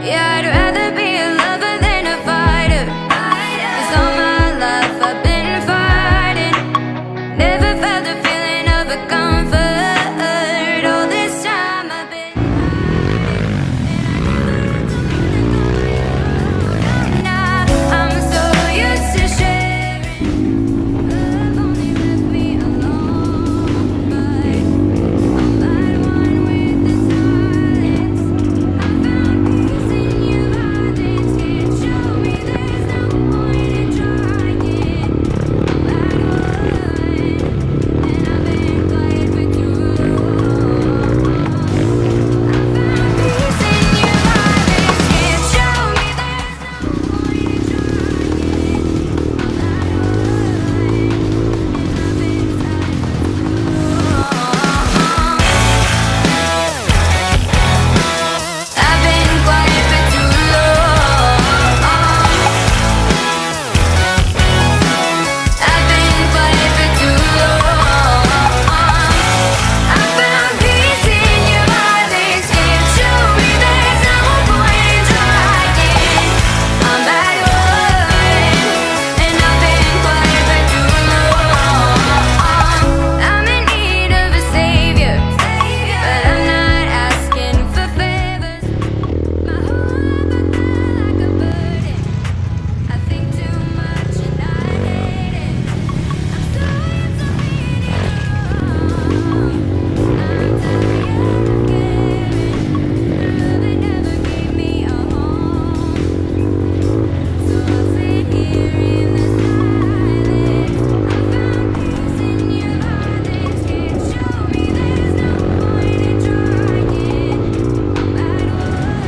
Yeah, I'd rather be a lover than a fighter. 'Cause all my life I've been fighting. Never felt the feeling of a comfort. All this time I've been hiding. Now I'm so used to sharing. Love only left me alone. But I'm that one with the silence. I found peace in your violence. Can't show me there's no point in trying. I'm that one, and I've been quiet for too long. I found peace in your violence. Can't show me there's no point in trying. I'm that one, and I've been quiet for too long. I've been quiet for too long. I found peace in your violence. Can't show me there's no point in trying. I'm that one, and I've been quiet for too long. I'm in need of a savior, but I'm not asking for favors. My whole life I feel like a burden. I think too much and I hate it. I'm so used to being wrong. I'm tired of caring. Love it never gave me a home. So I'll sit here in the silence. I found peace in your violence. Can't show me there's no point in trying. I'm that one,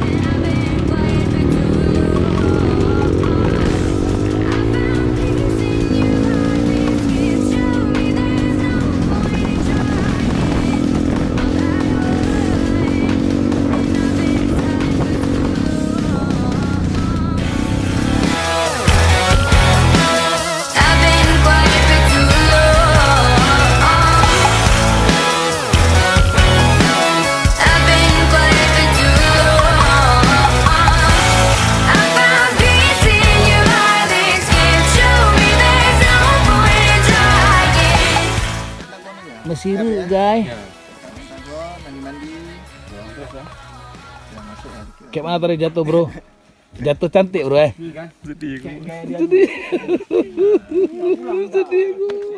and I've been quiet for too long. I found peace in your violence. Can't show me there's no point in trying. I'm that one, and I've been silent for too long. I've been quiet for too long. I've been quiet for too long. I found peace in your violence. Can't show me there's no point in trying. Mesiru guys. Mandi-mandi. Kayak mana tadi jatuh bro? Jatuh cantik bro Sedih kan? Sedih. Sedih aku.